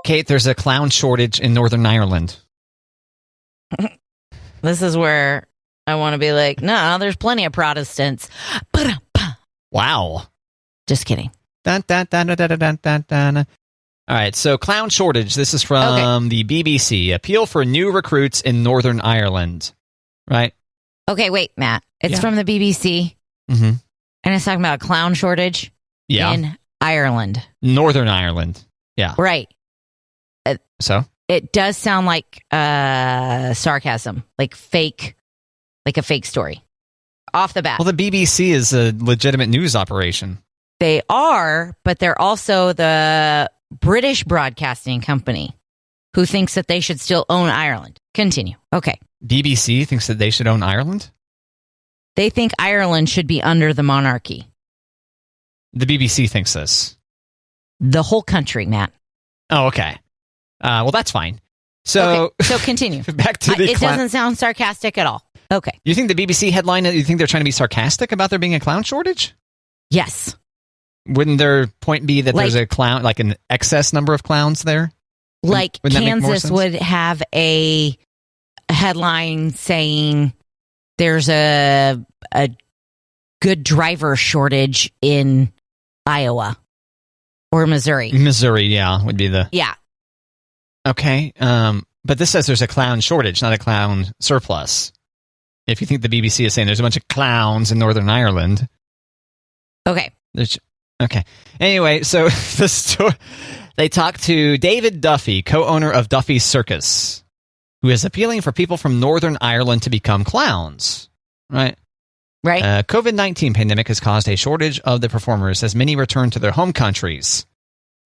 Kate, there's a clown shortage in Northern Ireland. This is where I want to be like, no, there's plenty of Protestants. Wow. Just kidding. Dun, dun, dun, dun, dun, dun, dun, dun. All right, so clown shortage. This is from the BBC. Appeal for new recruits in Northern Ireland. Right? Okay, wait, Matt. It's from the BBC. Mm-hmm. And it's talking about a clown shortage in Ireland. Northern Ireland. Yeah. Right. So? It does sound like sarcasm, like a fake story. Off the bat. Well, the BBC is a legitimate news operation. They are, but they're also the British broadcasting company who thinks that they should still own Ireland. Continue. Okay. BBC thinks that they should own Ireland? They think Ireland should be under the monarchy. The BBC thinks this. The whole country, Matt. Oh, okay. Well, that's fine. So continue. Back to the It doesn't sound sarcastic at all. Okay. You think the BBC headline, you think they're trying to be sarcastic about there being a clown shortage? Yes. Wouldn't their point be that there's a clown, like an excess number of clowns there? Like Kansas would have a headline saying there's a good driver shortage in Iowa or Missouri. Missouri, yeah, would be the... Yeah. Okay, but this says there's a clown shortage, not a clown surplus. If you think the BBC is saying there's a bunch of clowns in Northern Ireland. Okay. Okay. Anyway, so they talked to David Duffy, co-owner of Duffy's Circus, who is appealing for people from Northern Ireland to become clowns. Right? Right. COVID-19 pandemic has caused a shortage of the performers as many return to their home countries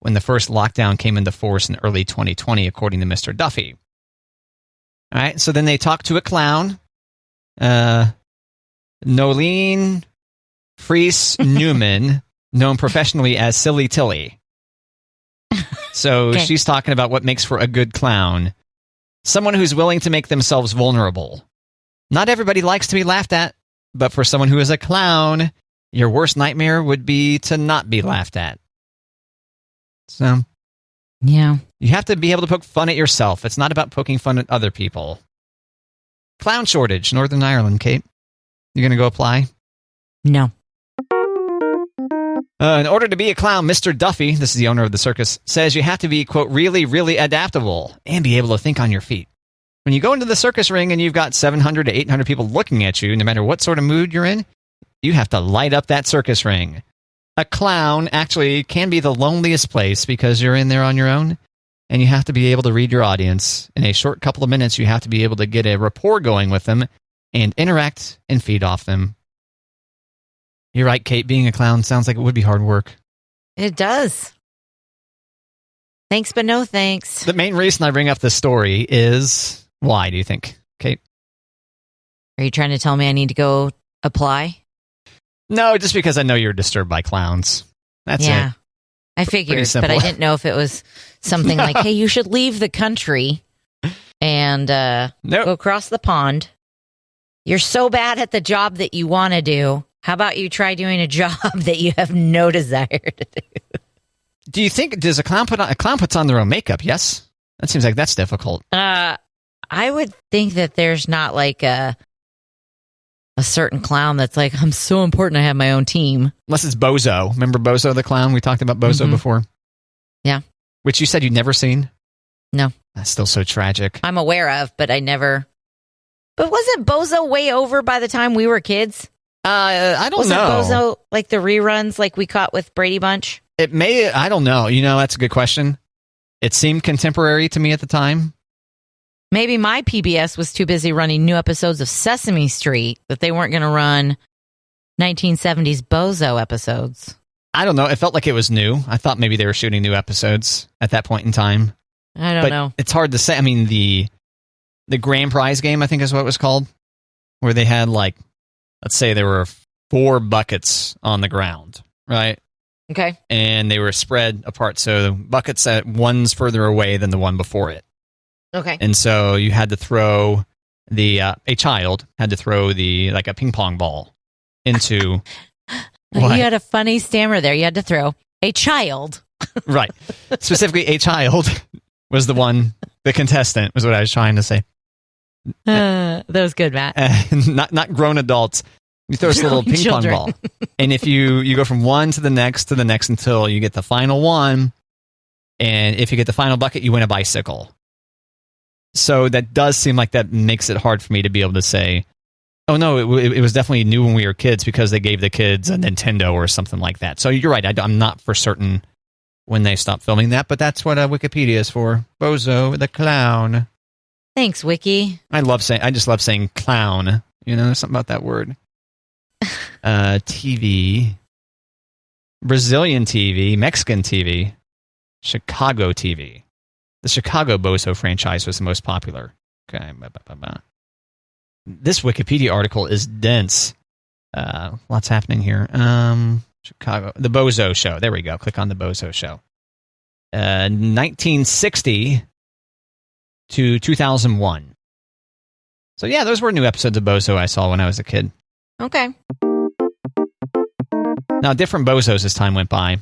when the first lockdown came into force in early 2020, according to Mr. Duffy. All right, so then they talked to a clown, Nolene Fries Newman, known professionally as Silly Tilly. So she's talking about what makes for a good clown. Someone who's willing to make themselves vulnerable. Not everybody likes to be laughed at, but for someone who is a clown, your worst nightmare would be to not be laughed at. So, yeah. You have to be able to poke fun at yourself. It's not about poking fun at other people. Clown shortage, Northern Ireland, Kate. You going to go apply? No. In order to be a clown, Mr. Duffy, this is the owner of the circus, says you have to be, quote, really, really adaptable and be able to think on your feet. When you go into the circus ring and you've got 700 to 800 people looking at you, no matter what sort of mood you're in, you have to light up that circus ring. A clown actually can be the loneliest place because you're in there on your own, and you have to be able to read your audience. In a short couple of minutes, you have to be able to get a rapport going with them and interact and feed off them. You're right, Kate. Being a clown sounds like it would be hard work. It does. Thanks, but no thanks. The main reason I bring up this story is... Why, do you think, Kate? Are you trying to tell me I need to go apply? No, just because I know you're disturbed by clowns. That's it. I figured, but I didn't know if it was something like, hey, you should leave the country and go across the pond. You're so bad at the job that you want to do. How about you try doing a job that you have no desire to do? Do you think, does a clown puts on their own makeup? Yes? That seems like that's difficult. I would think that there's not like a certain clown that's like, I'm so important I have my own team. Unless it's Bozo. Remember Bozo the clown? We talked about Bozo before. Yeah. Which you said you'd never seen? No. That's still so tragic. I'm aware of, but I never... But wasn't Bozo way over by the time we were kids? I don't know. Wasn't Bozo like the reruns like we caught with Brady Bunch? It may... I don't know. You know, that's a good question. It seemed contemporary to me at the time. Maybe my PBS was too busy running new episodes of Sesame Street that they weren't going to run 1970s Bozo episodes. I don't know. It felt like it was new. I thought maybe they were shooting new episodes at that point in time. I don't know. It's hard to say. I mean, the grand prize game, I think is what it was called, where they had like, let's say there were 4 buckets on the ground, right? Okay. And they were spread apart. So the buckets at one's further away than the one before it. Okay. And so you had to throw a child had to throw like a ping pong ball into. You had a funny stammer there. You had to throw a child. Right. Specifically, a child was the contestant, was what I was trying to say. That was good, Matt. Not grown adults. You throw this little ping pong ball. And if you go from one to the next until you get the final one. And if you get the final bucket, you win a bicycle. So that does seem like that makes it hard for me to be able to say, oh, no, it was definitely new when we were kids because they gave the kids a Nintendo or something like that. So you're right. I'm not for certain when they stopped filming that, but that's what Wikipedia is for. Bozo the clown. Thanks, Wiki. I just love saying clown. There's something about that word. TV. Brazilian TV. Mexican TV. Chicago TV. The Chicago Bozo franchise was the most popular. Okay. This Wikipedia article is dense. Lots happening here. Chicago. The Bozo Show. There we go. Click on the Bozo Show. 1960 to 2001. So yeah, those were new episodes of Bozo I saw when I was a kid. Okay. Now, different Bozos as time went by.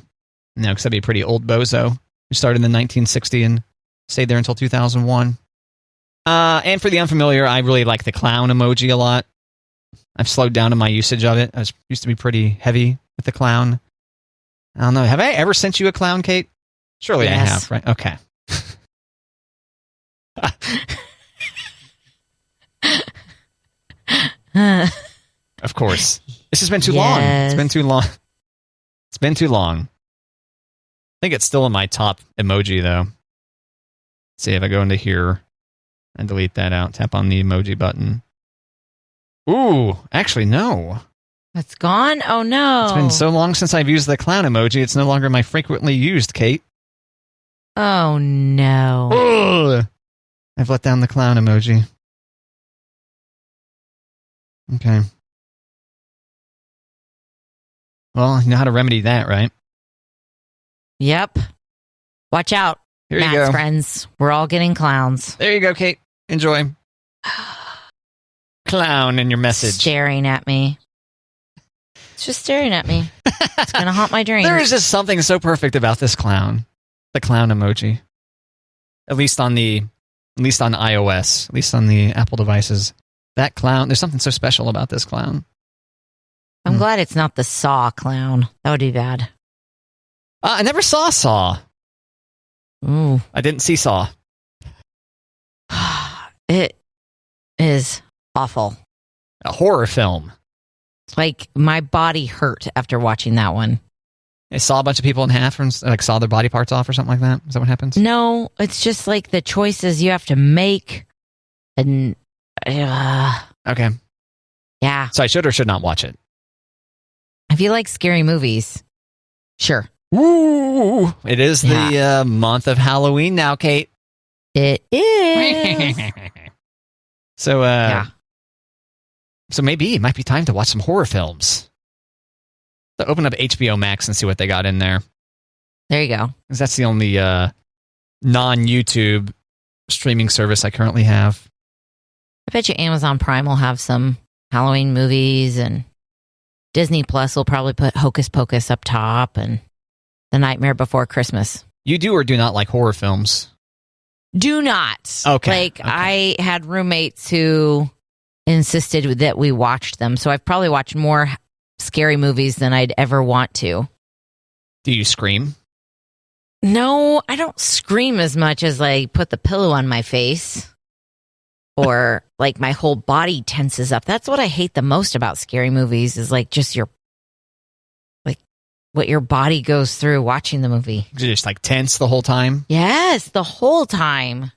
Because that'd be a pretty old Bozo who started in 1960 and stayed there until 2001. And for the unfamiliar, I really like the clown emoji a lot. I've slowed down in my usage of it. I used to be pretty heavy with the clown. I don't know. Have I ever sent you a clown, Kate? Surely yes. I have, right? Okay. Of course. This has been too long. It's been too long. It's been too long. I think it's still in my top emoji, though. Let's see if I go into here and delete that out. Tap on the emoji button. Ooh, actually, no. It's gone? Oh, no. It's been so long since I've used the clown emoji, it's no longer my frequently used, Kate. Oh, no. Ugh. I've let down the clown emoji. Okay. Well, you know how to remedy that, right? Yep. Watch out, Here Matt's you go. friends. We're all getting clowns. There you go, Kate. Enjoy. Clown in your message. Staring at me. It's just staring at me. It's going to haunt my dreams. There is just something so perfect about this clown. The clown emoji. At least on iOS. At least on the Apple devices. That clown, there's something so special about this clown. I'm glad it's not the Saw clown. That would be bad. I never saw Saw. Ooh. I didn't see Saw. It is awful. A horror film. Like, my body hurt after watching that one. They saw a bunch of people in half and saw their body parts off or something like that? Is that what happens? No, it's just like the choices you have to make. And okay. Yeah. So I should or should not watch it? If you like scary movies, sure. Woo! It is the month of Halloween now, Kate. It is. So, so maybe it might be time to watch some horror films. So open up HBO Max and see what they got in there. There you go. Because that's the only non-YouTube streaming service I currently have. I bet you Amazon Prime will have some Halloween movies, and Disney Plus will probably put Hocus Pocus up top and The Nightmare Before Christmas. You do or do not like horror films? Do not. Okay. I had roommates who insisted that we watched them, so I've probably watched more scary movies than I'd ever want to. Do you scream? No, I don't scream as much as I put the pillow on my face. Or like my whole body tenses up. That's what I hate the most about scary movies is like just what your body goes through watching the movie. You're just like tense the whole time? Yes, the whole time.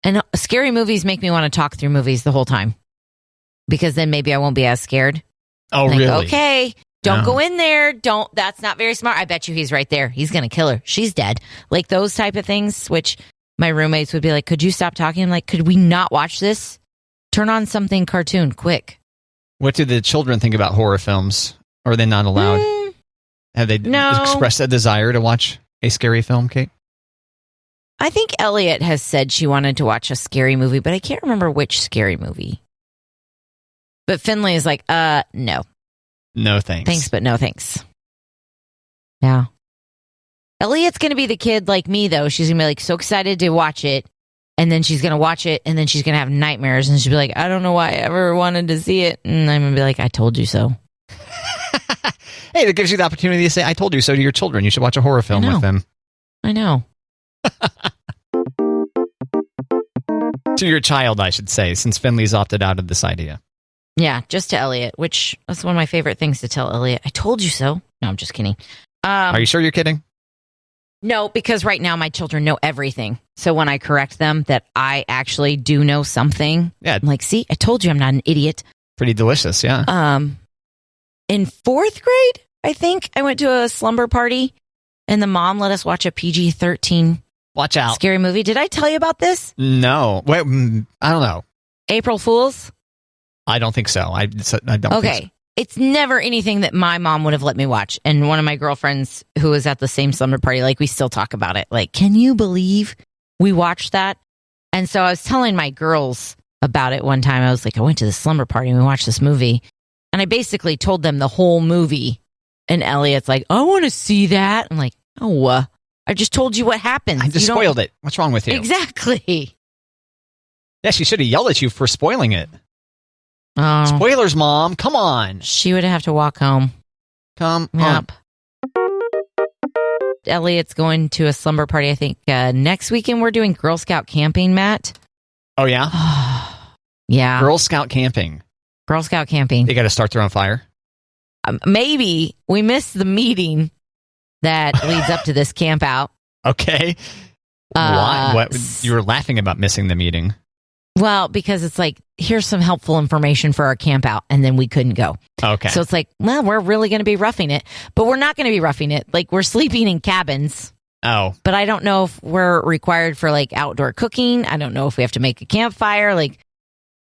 And scary movies make me want to talk through movies the whole time. Because then maybe I won't be as scared. Oh, like, really? Okay, don't go in there. That's not very smart. I bet you he's right there. He's going to kill her. She's dead. Like those type of things, which my roommates would be like, could you stop talking? I'm like, could we not watch this? Turn on something cartoon, quick. What do the children think about horror films? Or are they not allowed? Have they expressed a desire to watch a scary film, Kate? I think Elliot has said she wanted to watch a scary movie, but I can't remember which scary movie. But Finley is like, no. No thanks. Thanks, but no thanks. Yeah. Elliot's going to be the kid like me, though. She's going to be like so excited to watch it. And then she's going to watch it. And then she's going to have nightmares. And she'll be like, I don't know why I ever wanted to see it. And I'm going to be like, I told you so. Hey, that gives you the opportunity to say, I told you so to your children. You should watch a horror film with them. I know. To your child, I should say, since Finley's opted out of this idea. Yeah, just to Elliot, which that's one of my favorite things to tell Elliot. I told you so. No, I'm just kidding. Are you sure you're kidding? No, because right now my children know everything. So when I correct them that I actually do know something, I'm like, see, I told you I'm not an idiot. Pretty delicious, yeah. In 4th grade, I think, I went to a slumber party, and the mom let us watch a PG-13 Watch out. scary movie. Did I tell you about this? No. Wait, I don't know. April Fools? I don't think so. I don't think so. It's never anything that my mom would have let me watch. And one of my girlfriends who was at the same slumber party, like, we still talk about it. Like, can you believe we watched that? And so I was telling my girls about it one time. I was like, I went to the slumber party and we watched this movie. And I basically told them the whole movie. And Elliot's like, I want to see that. I'm like, oh, I just told you what happened. I just spoiled it. What's wrong with you? Exactly. Yeah, she should have yelled at you for spoiling it. Oh. Spoilers, Mom. Come on. She would have to walk home. Come on. Elliot's going to a slumber party, I think. Next weekend, we're doing Girl Scout camping, Matt. Oh, yeah? Yeah. Girl Scout camping. Girl Scout camping. They got to start their own fire? Maybe. We missed the meeting that leads up to this camp out. Okay. Why? What? You were laughing about missing the meeting. Well, because it's like, here's some helpful information for our camp out, and then we couldn't go. Okay. So it's like, well, we're really going to be roughing it, but we're not going to be roughing it. Like, we're sleeping in cabins. Oh. But I don't know if we're required for, like, outdoor cooking. I don't know if we have to make a campfire. Like,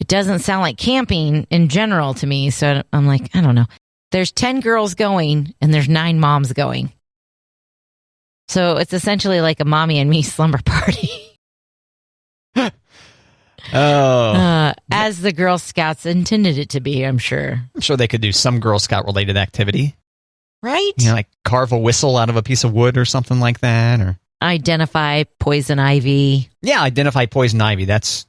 it doesn't sound like camping in general to me. So I'm like, I don't know. There's 10 girls going, and there's 9 moms going. So it's essentially like a mommy and me slumber party. As the Girl Scouts intended it to be, I'm sure. I'm sure they could do some Girl Scout related activity. Right? You know, like carve a whistle out of a piece of wood or something like that. Or identify poison ivy. Yeah, identify poison ivy. Let's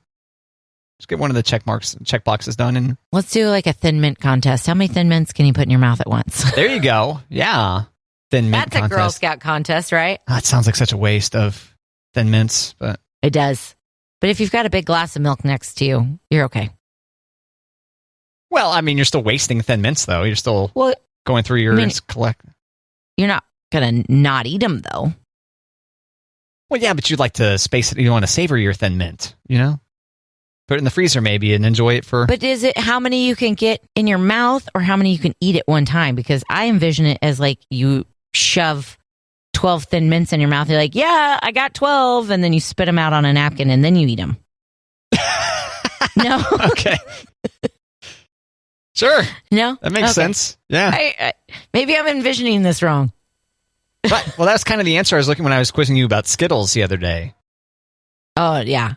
get one of the check boxes done. And let's do like a Thin Mint contest. How many Thin Mints can you put in your mouth at once? There you go. Yeah. Thin Mint That's contest. a Girl Scout contest, right? That sounds like such a waste of Thin Mints, but it does. But if you've got a big glass of milk next to you, you're okay. Well, I mean, you're still wasting Thin Mints, though. You're still going through your collect. You're not going to not eat them, though. Well, yeah, but you'd like to space it. You want to savor your Thin Mint, you know? Put it in the freezer maybe and enjoy it for... But is it how many you can get in your mouth or how many you can eat at one time? Because I envision it as like you shove 12 Thin Mints in your mouth. You're like, yeah, I got 12. And then you spit them out on a napkin and then you eat them. No. Okay. Sure. No? That makes sense. Yeah. Maybe I'm envisioning this wrong. Right. Well, that's kind of the answer I was looking when I was quizzing you about Skittles the other day. Oh, yeah.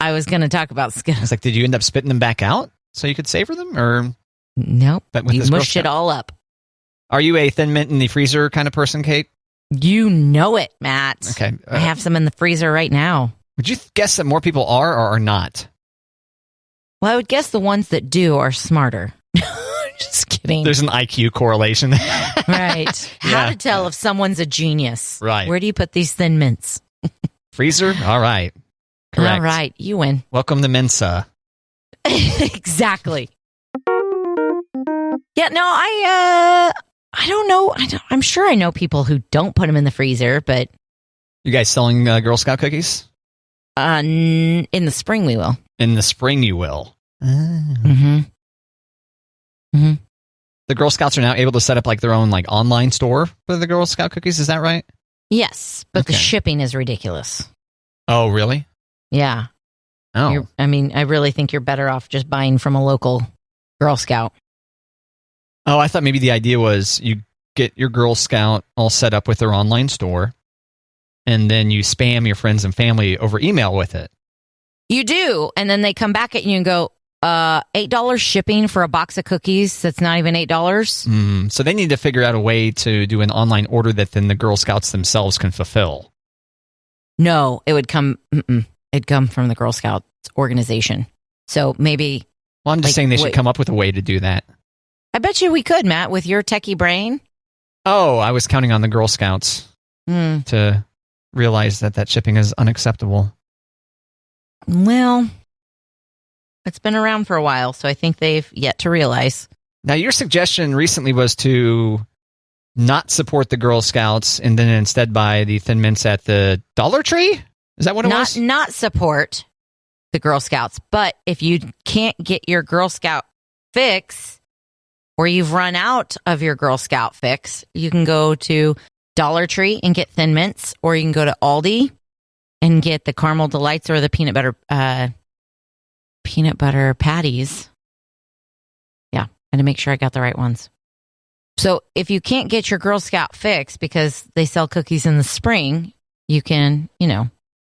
I was going to talk about Skittles. I was like, did you end up spitting them back out so you could savor them? Or nope. You mushed it all up. Are you a Thin Mint in the freezer kind of person, Kate? You know it, Matt. Okay. I have some in the freezer right now. Would you guess that more people are or are not? Well, I would guess the ones that do are smarter. Just kidding. There's an IQ correlation. Right. How to tell if someone's a genius. Right. Where do you put these Thin Mints? Freezer? All right. Correct. All right. You win. Welcome to Mensa. Exactly. Yeah, no, I don't know. I'm sure I know people who don't put them in the freezer, but... You guys selling Girl Scout cookies? In the spring we will. In the spring you will. Mm-hmm. Mm-hmm. The Girl Scouts are now able to set up like their own like online store for the Girl Scout cookies. Is that right? Yes, but the shipping is ridiculous. Oh, really? Yeah. Oh. I really think you're better off just buying from a local Girl Scout. Oh, I thought maybe the idea was you get your Girl Scout all set up with their online store, and then you spam your friends and family over email with it. You do, and then they come back at you and go, $8 shipping for a box of cookies that's not even $8. So they need to figure out a way to do an online order that then the Girl Scouts themselves can fulfill. No, it would come. It'd come from the Girl Scouts organization. So maybe. Well, I'm just saying they should come up with a way to do that. I bet you we could, Matt, with your techie brain. Oh, I was counting on the Girl Scouts to realize that shipping is unacceptable. Well, it's been around for a while, so I think they've yet to realize. Now, your suggestion recently was to not support the Girl Scouts and then instead buy the Thin Mints at the Dollar Tree? Is that what it was? Not support the Girl Scouts, but if you can't get your Girl Scout fix or you've run out of your Girl Scout fix, you can go to Dollar Tree and get Thin Mints, or you can go to Aldi and get the Caramel Delights or the peanut butter patties. Yeah, and to make sure I got the right ones. So if you can't get your Girl Scout fix because they sell cookies in the spring, you can,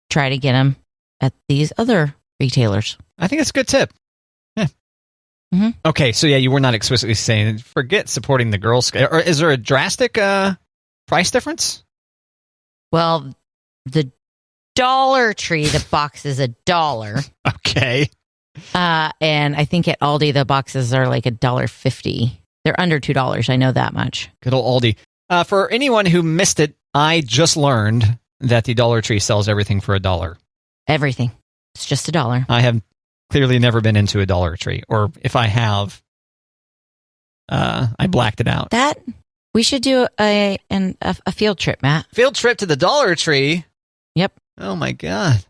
try to get them at these other retailers. I think it's a good tip. Yeah. Mm-hmm. Okay, so you were not explicitly saying forget supporting the Girl Scout. Or is there a drastic price difference? Well, the Dollar Tree, the box is $1. Okay. And I think at Aldi, the boxes are like $1.50. They're under $2. I know that much. Good old Aldi. For anyone who missed it, I just learned that the Dollar Tree sells everything for $1. Everything. It's just $1. I have clearly never been into a Dollar Tree, or if I have, I blacked it out. We should do a field trip, Matt. Field trip to the Dollar Tree? Yep. Oh my God.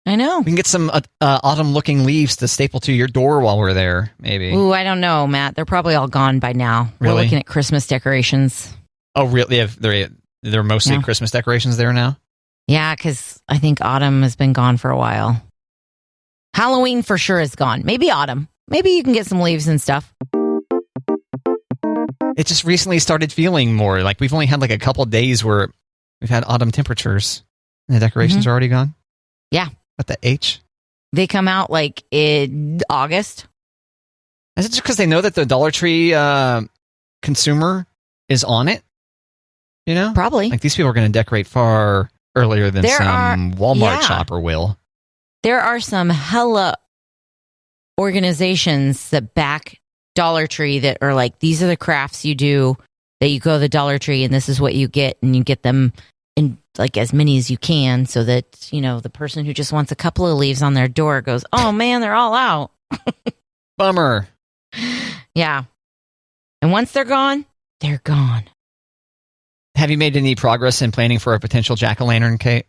I know. We can get some autumn-looking leaves to staple to your door while we're there, maybe. Ooh, I don't know, Matt. They're probably all gone by now. Really? We're looking at Christmas decorations. Oh, really? They're mostly Christmas decorations there now? Yeah, because I think autumn has been gone for a while. Halloween for sure is gone. Maybe autumn. Maybe you can get some leaves and stuff. It just recently started feeling more like we've only had like a couple of days where we've had autumn temperatures and the decorations are already gone. Yeah. What the H? They come out like in August. Is it just because they know that the Dollar Tree consumer is on it? Probably. Like these people are going to decorate far earlier than some Walmart shopper will. There are some hella organizations that back Dollar Tree that are like, these are the crafts you do, that you go to the Dollar Tree and this is what you get, and you get them in like as many as you can so that, the person who just wants a couple of leaves on their door goes, oh man, they're all out. Bummer. Yeah. And once they're gone, they're gone. Have you made any progress in planning for a potential jack-o'-lantern, Kate?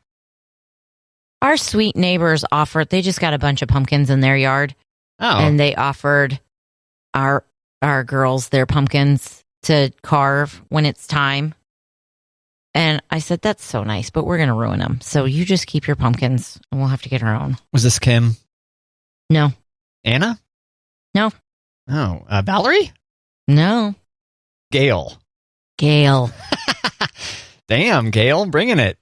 Our sweet neighbors they just got a bunch of pumpkins in their yard. Oh. And they offered our girls their pumpkins to carve when it's time. And I said, that's so nice, but we're going to ruin them. So you just keep your pumpkins and we'll have to get our own. Was this Kim? No. Anna? No. Oh, Valerie? No. Gail. Damn, Gail, bringing it.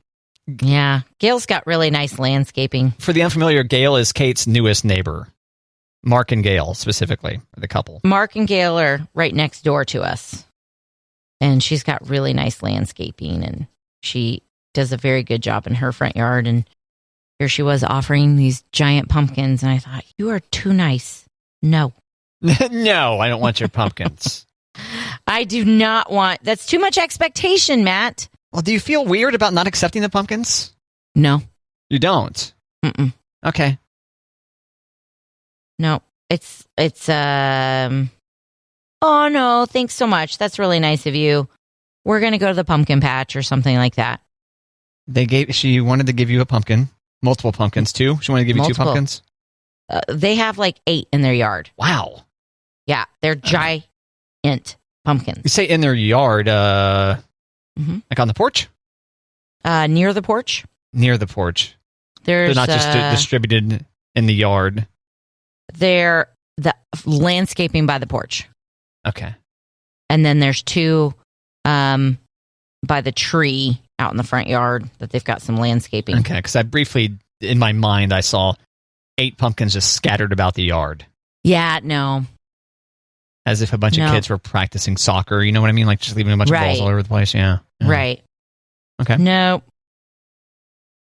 Yeah. Gail's got really nice landscaping. For the unfamiliar, Gail is Kate's newest neighbor. Mark and Gail, specifically, the couple. Mark and Gail are right next door to us. And she's got really nice landscaping, and she does a very good job in her front yard. And here she was offering these giant pumpkins, and I thought, you are too nice. No. No, I don't want your pumpkins. I do not want... That's too much expectation, Matt. Well, do you feel weird about not accepting the pumpkins? No. You don't? Mm-mm. Okay. No. It's oh, no, thanks so much. That's really nice of you. We're going to go to the pumpkin patch or something like that. She wanted to give you a pumpkin. Multiple pumpkins, too? She wanted to give you 2 pumpkins? They have like 8 in their yard. Wow. Yeah, they're giant pumpkins. You say in their yard, like on the porch? Near the porch. Near the porch. They're not just distributed in the yard. They're the landscaping by the porch. Okay. And then there's 2 by the tree out in the front yard that they've got some landscaping. Okay, because I briefly, in my mind, I saw 8 pumpkins just scattered about the yard. Yeah, no. As if a bunch of kids were practicing soccer. You know what I mean? Like just leaving a bunch of balls all over the place. Yeah. Right. Okay. No.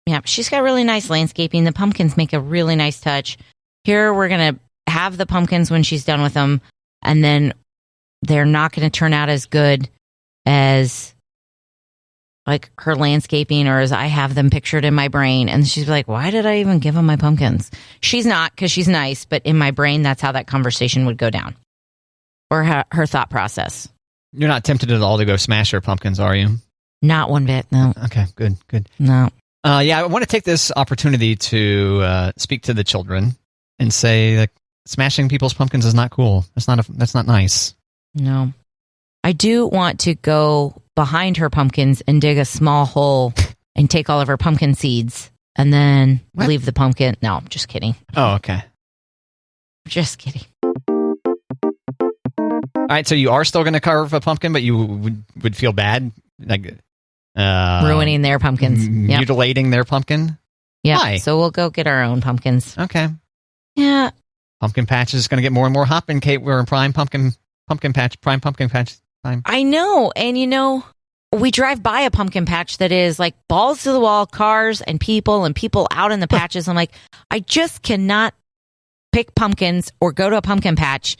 Yeah, she's got really nice landscaping. The pumpkins make a really nice touch. Here, we're going to have the pumpkins when she's done with them, and then they're not going to turn out as good as like her landscaping or as I have them pictured in my brain. And she's like, why did I even give them my pumpkins? She's not, because she's nice, but in my brain, that's how that conversation would go down, or her thought process. You're not tempted at all to go smash her pumpkins, are you? Not one bit, no. Okay, good. No. Yeah, I want to take this opportunity to speak to the children and say that smashing people's pumpkins is not cool. That's not nice. No. I do want to go behind her pumpkins and dig a small hole and take all of her pumpkin seeds and then leave the pumpkin. No, I'm just kidding. Oh, okay. Just kidding. All right, so you are still going to carve a pumpkin, but you would feel bad? Like ruining their pumpkins. Mutilating their pumpkin? Yeah. Why? So we'll go get our own pumpkins. Okay. Yeah. Pumpkin patch is going to get more and more hopping, Kate. We're in prime pumpkin patch time. I know. And we drive by a pumpkin patch that is like balls to the wall, cars and people out in the patches. I'm like, I just cannot pick pumpkins or go to a pumpkin patch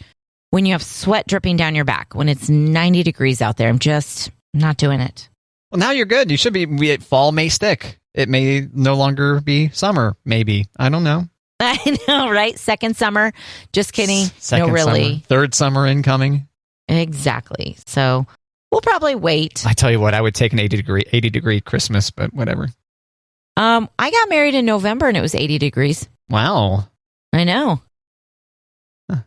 when you have sweat dripping down your back, when it's 90 degrees out there. I'm just not doing it. Well, now you're good. You should be. Fall may stick. It may no longer be summer, maybe. I don't know. I know, right? Second summer. Just kidding. Second no, really. Summer. Third summer incoming. Exactly. So we'll probably wait. I tell you what, I would take an 80 degree Christmas, but whatever. I got married in November and it was 80 degrees. Wow. I know. Huh.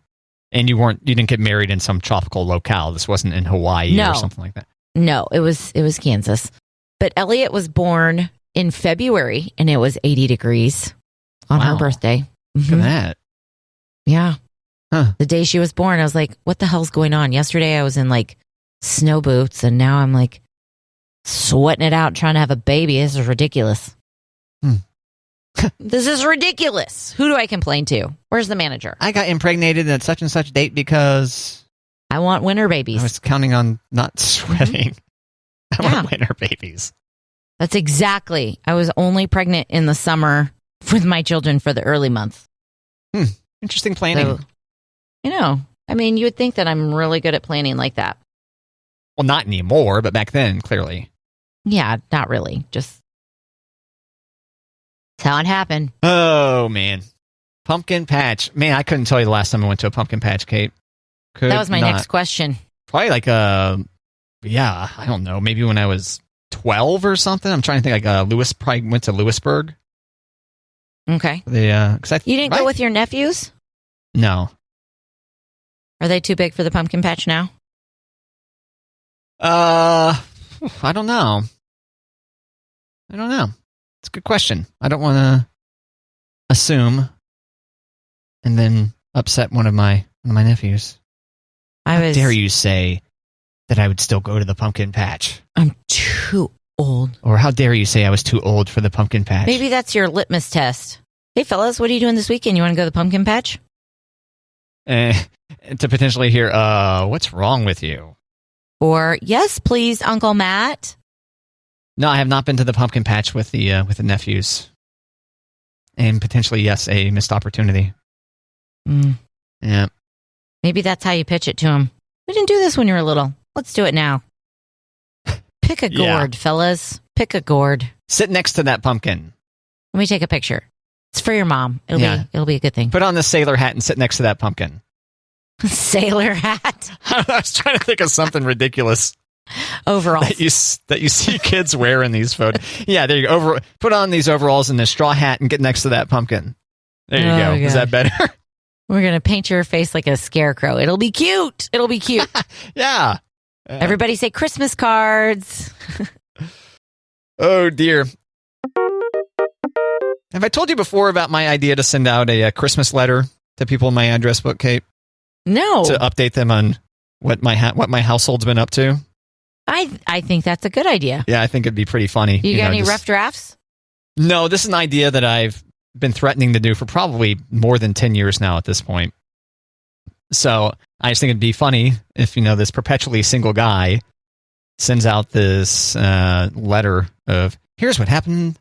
And you didn't get married in some tropical locale. This wasn't in Hawaii or something like that. No, it was Kansas. But Elliot was born in February and it was 80 degrees on her birthday. Look at that. Yeah. Huh. The day she was born, I was like, what the hell's going on? Yesterday I was in like snow boots and now I'm like sweating it out trying to have a baby. This is ridiculous. This is ridiculous. Who do I complain to? Where's the manager? I got impregnated at such and such date because I want winter babies. I was counting on not sweating. I want winter babies. That's exactly. I was only pregnant in the summer with my children for the early months. Interesting planning. So, I mean, you would think that I'm really good at planning like that. Well, not anymore, but back then, clearly. Yeah, not really. Just that's how it happened. Oh, man. Pumpkin patch. Man, I couldn't tell you the last time I went to a pumpkin patch, Kate. That was my next question. Probably like, I don't know, maybe when I was 12 or something. I'm trying to think, like, probably went to Lewisburg. Okay. You didn't go with your nephews? No. Are they too big for the pumpkin patch now? I don't know. It's a good question. I don't want to assume and then upset one of my nephews. How dare you say that I would still go to the pumpkin patch? I'm too old. Or how dare you say I was too old for the pumpkin patch? Maybe that's your litmus test. Hey, fellas, what are you doing this weekend? You want to go to the pumpkin patch? To potentially hear, what's wrong with you? Or, yes, please, Uncle Matt. No, I have not been to the pumpkin patch with the nephews. And potentially, yes, a missed opportunity. Yeah. Maybe that's how you pitch it to him. We didn't do this when you were little. Let's do it now. Pick a gourd, fellas. Pick a gourd. Sit next to that pumpkin. Let me take a picture. It's for your mom. It'll be a good thing. Put on the sailor hat and sit next to that pumpkin. Sailor hat? I was trying to think of something ridiculous. Overalls. That you see kids wear in these photos. Yeah, there you go. Put on these overalls and a straw hat and get next to that pumpkin. There you go. Gosh. Is that better? We're going to paint your face like a scarecrow. It'll be cute. Yeah. Everybody say Christmas cards. Oh, dear. Have I told you before about my idea to send out a Christmas letter to people in my address book, Kate? No. To update them on what my household's been up to? I think that's a good idea. Yeah, I think it'd be pretty funny. You got any rough drafts? No, this is an idea that I've been threatening to do for probably more than 10 years now at this point. So I just think it'd be funny if, this perpetually single guy sends out this letter of, here's what happened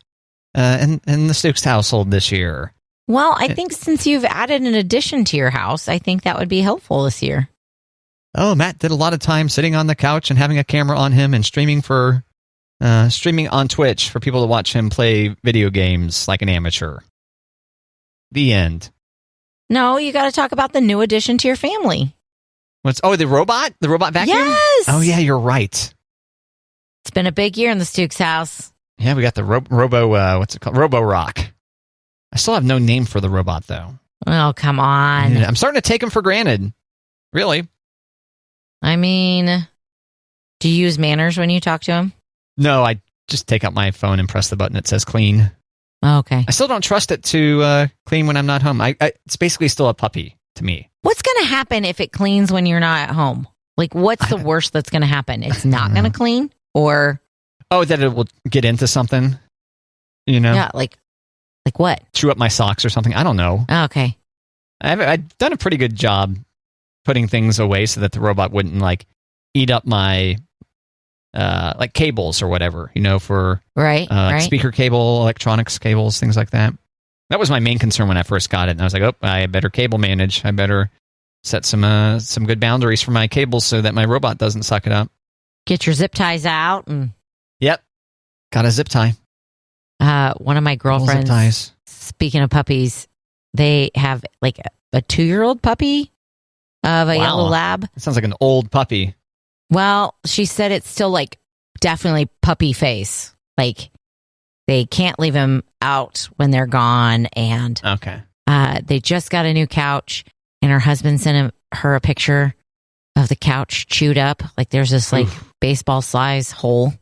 in the Stooks household this year. Well, I think since you've added an addition to your house, I think that would be helpful this year. Oh, Matt did a lot of time sitting on the couch and having a camera on him and streaming on Twitch for people to watch him play video games like an amateur. The end. No, you got to talk about the new addition to your family. The robot? The robot vacuum? Yes! Oh, yeah, you're right. It's been a big year in the Stooks house. Yeah, we got the Robo Rock. I still have no name for the robot, though. Oh, come on. Yeah, I'm starting to take him for granted. Really. I mean, do you use manners when you talk to him? No, I just take out my phone and press the button that says clean. Oh, okay. I still don't trust it to clean when I'm not home. It's basically still a puppy to me. What's going to happen if it cleans when you're not at home? Like, what's the worst that's going to happen? It's not going to clean? Or... Oh, that it will get into something? Yeah, like what? Chew up my socks or something? I don't know. Oh, okay. I've done a pretty good job putting things away so that the robot wouldn't, eat up my... cables or whatever, for right. speaker cable, electronics cables, things like that. That was my main concern when I first got it. And I was like, I better cable manage. I better set some good boundaries for my cables so that my robot doesn't suck it up. Get your zip ties out. Yep. Got a zip tie. One of my girlfriends, speaking of puppies, they have a 2-year-old puppy of a yellow lab. It sounds like an old puppy. Well, she said it's still definitely puppy face. They can't leave him out when they're gone. And okay. They just got a new couch, and her husband sent her a picture of the couch chewed up. There's this baseball size hole.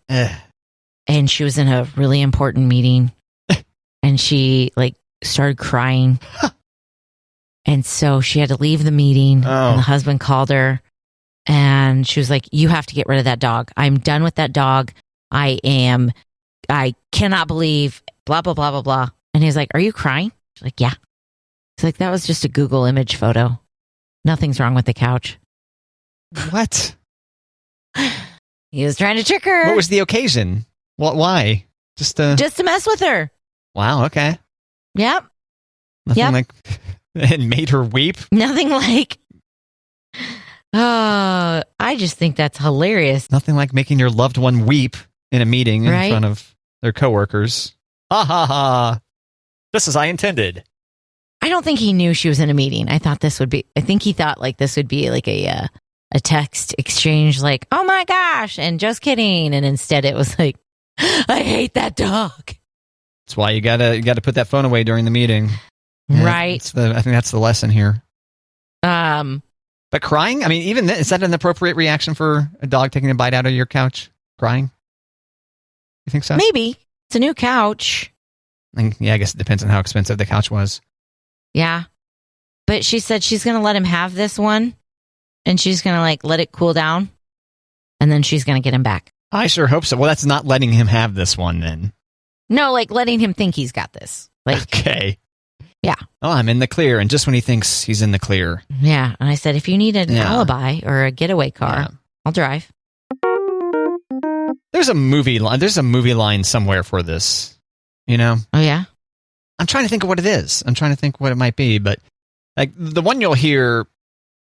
And she was in a really important meeting, and she started crying. And so she had to leave the meeting, and the husband called her. And she was like, you have to get rid of that dog. I'm done with that dog. I cannot believe blah, blah, blah, blah, blah. And he's like, are you crying? She's like, yeah. He's like, that was just a Google image photo. Nothing's wrong with the couch. What? He was trying to trick her. What was the occasion? Why? Just to mess with her. Wow, okay. Yep. Nothing it made her weep? Nothing I just think that's hilarious. Nothing like making your loved one weep in a meeting in front of their coworkers. Ha ha ha. Just as I intended. I don't think he knew she was in a meeting. I think he thought this would be a text exchange oh my gosh, and just kidding. And instead it was I hate that dog. That's why you gotta put that phone away during the meeting. Right. I think that's the lesson here. But crying? I mean, even is that an appropriate reaction for a dog taking a bite out of your couch? Crying? You think so? Maybe. It's a new couch. I guess it depends on how expensive the couch was. Yeah. But she said she's going to let him have this one, and she's going to let it cool down, and then she's going to get him back. I sure hope so. Well, that's not letting him have this one then. No, letting him think he's got this. Okay. Yeah. Oh, I'm in the clear. And just when he thinks he's in the clear. Yeah. And I said, if you need an alibi or a getaway car, I'll drive. There's a movie line somewhere for this, Oh, yeah? I'm trying to think of what it is. I'm trying to think what it might be. But the one you'll hear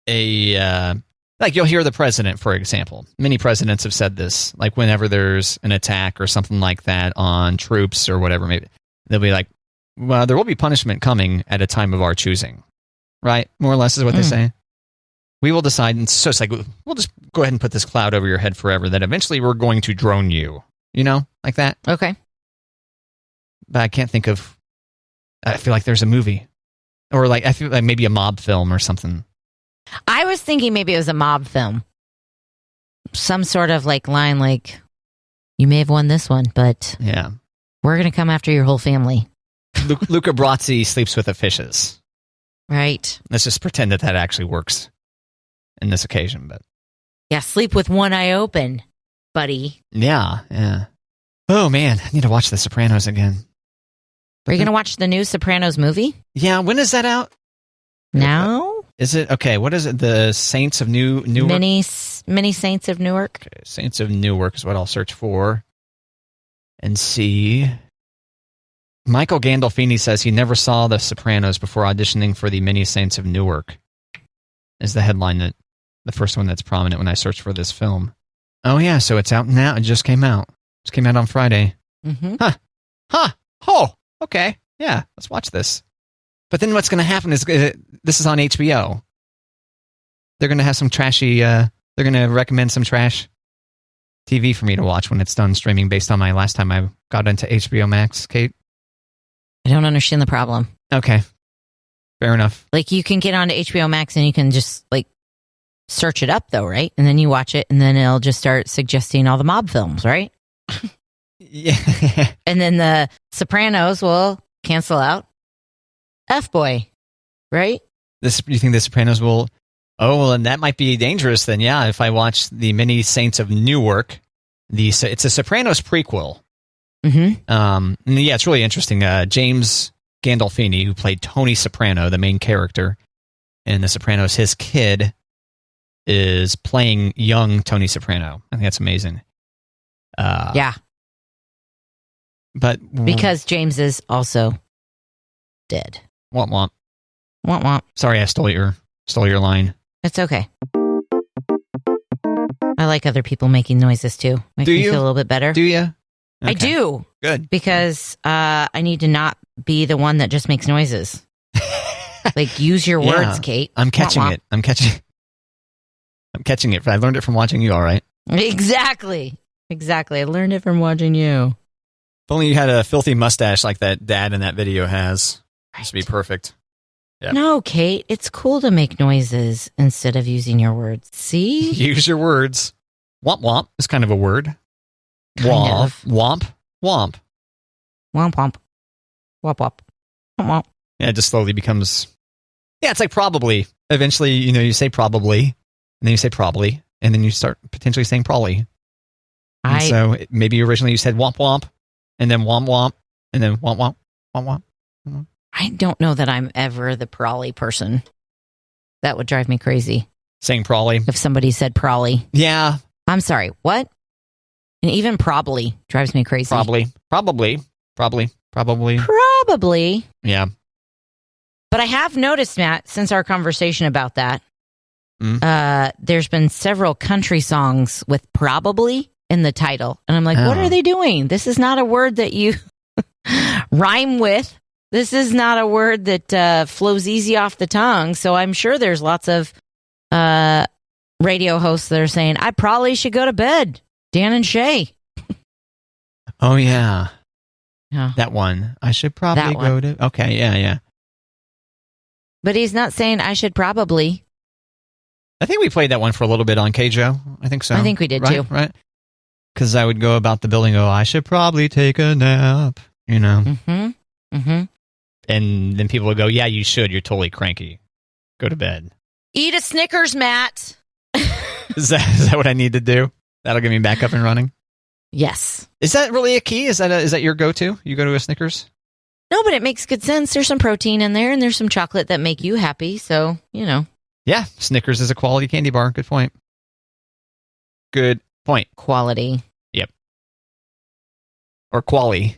you'll hear the president, for example. Many presidents have said this. Whenever there's an attack or something like that on troops or whatever, maybe they'll be like, well, there will be punishment coming at a time of our choosing, right? More or less is what they say. We will decide, and so it's we'll just go ahead and put this cloud over your head forever that eventually we're going to drone you, like that. Okay. But I can't think of, I feel like there's a movie, or I feel like maybe a mob film or something. I was thinking maybe it was a mob film. Some sort of line you may have won this one, but we're going to come after your whole family. Luca Brasi sleeps with the fishes. Right. Let's just pretend that actually works in this occasion. But yeah, sleep with one eye open, buddy. Yeah. Oh, man. I need to watch The Sopranos again. Are you going to watch the new Sopranos movie? Yeah. When is that out? Now? Is it okay? What is it? The Saints of Newark. Many Saints of Newark. Okay, Saints of Newark is what I'll search for and see. Michael Gandolfini says he never saw The Sopranos before auditioning for the Many Saints of Newark. Is the headline that the first one that's prominent when I search for this film? Oh yeah, so it's out now. It just came out. Just came out on Friday. Mm-hmm. Huh. Oh, okay. Yeah, let's watch this. But then what's going to happen is this is on HBO. They're going to have some trashy. They're going to recommend some trash TV for me to watch when it's done streaming based on my last time I got into HBO Max. Kate, I don't understand the problem. Okay, fair enough. Like you can get onto HBO Max and you can just like search it up though, right? And then you watch it, and then it'll just start suggesting all the mob films, right? Yeah. And then the Sopranos will cancel out F-Boy, right? You think the Sopranos will? Oh, well, and that might be dangerous then. Yeah, if I watch the Many Saints of Newark, it's a Sopranos prequel. Mm-hmm. And yeah, it's really interesting. James Gandolfini, who played Tony Soprano, the main character in The Sopranos, his kid is playing young Tony Soprano. I think that's amazing. Yeah. But because James is also dead. Womp womp. Womp womp. Sorry, I stole your line. It's okay. I like other people making noises too. Makes me feel a little bit better. Do you? Okay. I do. Good. Because I need to not be the one that just makes noises. Like, use your words, Kate. I'm catching it. I'm catching it. I learned it from watching you, all right? Exactly. I learned it from watching you. If only you had a filthy mustache like that dad in that video has. This would be perfect. Yep. No, Kate, it's cool to make noises instead of using your words. See? Use your words. Womp womp is kind of a word. Kind of. Womp womp. Womp womp. Womp womp. Womp womp. Yeah, it just slowly becomes... Yeah, it's like probably. Eventually, you say probably, and then you say probably, and then you start potentially saying probably. So maybe originally you said womp womp, and then womp womp, and then womp womp, womp womp. I don't know that I'm ever the prolly person. That would drive me crazy. Saying probably. If somebody said probably. Yeah. I'm sorry, what? And even probably drives me crazy. Probably. Yeah. But I have noticed, Matt, since our conversation about that, there's been several country songs with probably in the title. And I'm like, what are they doing? This is not a word that you rhyme with. This is not a word that flows easy off the tongue. So I'm sure there's lots of radio hosts that are saying, I probably should go to bed. Dan and Shay. Oh, yeah. That one. I should probably go to... Okay, yeah. But he's not saying I should probably. I think we played that one for a little bit on K-Joe. I think so. I think we did too. Right? Because I would go about the building and go, I should probably take a nap, Mm-hmm. Mm-hmm. And then people would go, yeah, you should. You're totally cranky. Go to bed. Eat a Snickers, Matt. Is that what I need to do? That'll get me back up and running? Yes. Is that really a key? Is that your go-to? You go to a Snickers? No, but it makes good sense. There's some protein in there, and there's some chocolate that make you happy. So, Yeah, Snickers is a quality candy bar. Good point. Quality. Yep. Or quali.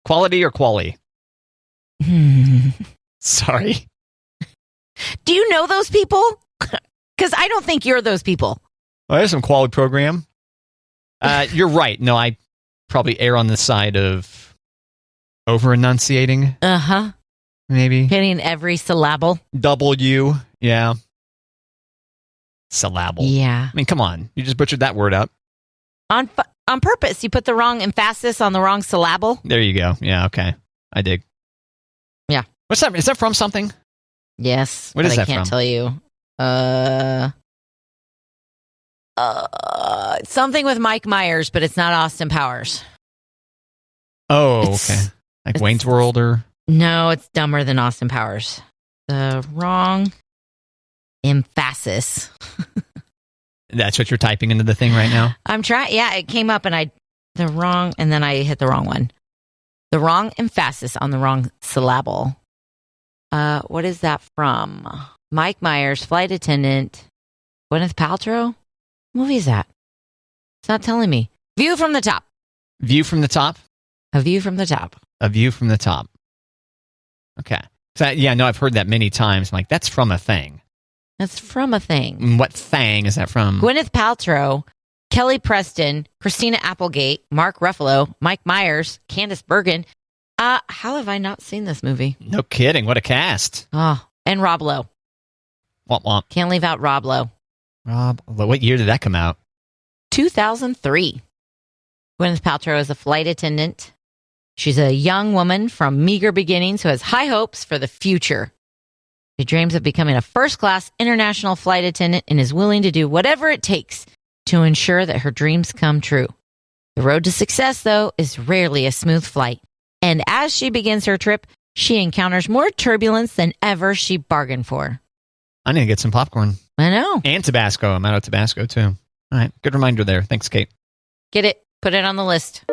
Quality or quali? Sorry. Do you know those people? Because I don't think you're those people. Oh, there's some quality program. You're right. No, I probably err on the side of over-enunciating. Uh-huh. Maybe. Hitting every syllable. W. Yeah. Syllable. Yeah. I mean, come on. You just butchered that word up. On purpose. You put the wrong emphasis on the wrong syllable. There you go. Yeah, okay. I dig. Yeah. What's that? Is that from something? Yes. What is that from? I can't tell you. Something with Mike Myers, but it's not Austin Powers. Oh, okay. Like Wayne's World or? No, it's dumber than Austin Powers. The wrong emphasis. That's what you're typing into the thing right now? I'm trying. Yeah, it came up and and then I hit the wrong one. The wrong emphasis on the wrong syllable. What is that from? Mike Myers, flight attendant, Gwyneth Paltrow. What movie is that? It's not telling me. View from the Top. View from the Top? A View from the Top. A View from the Top. Okay. So, yeah, no, I've heard that many times. I'm like, that's from a thing. That's from a thing. What thing is that from? Gwyneth Paltrow, Kelly Preston, Christina Applegate, Mark Ruffalo, Mike Myers, Candice Bergen. How have I not seen this movie? No kidding. What a cast. Oh, and Rob Lowe. Womp womp. Can't leave out Rob Lowe. What year did that come out? 2003. Gwyneth Paltrow is a flight attendant. She's a young woman from meager beginnings who has high hopes for the future. She dreams of becoming a first-class international flight attendant and is willing to do whatever it takes to ensure that her dreams come true. The road to success, though, is rarely a smooth flight. And as she begins her trip, she encounters more turbulence than ever she bargained for. I need to get some popcorn. I know. And Tabasco. I'm out of Tabasco, too. All right. Good reminder there. Thanks, Kate. Get it. Put it on the list.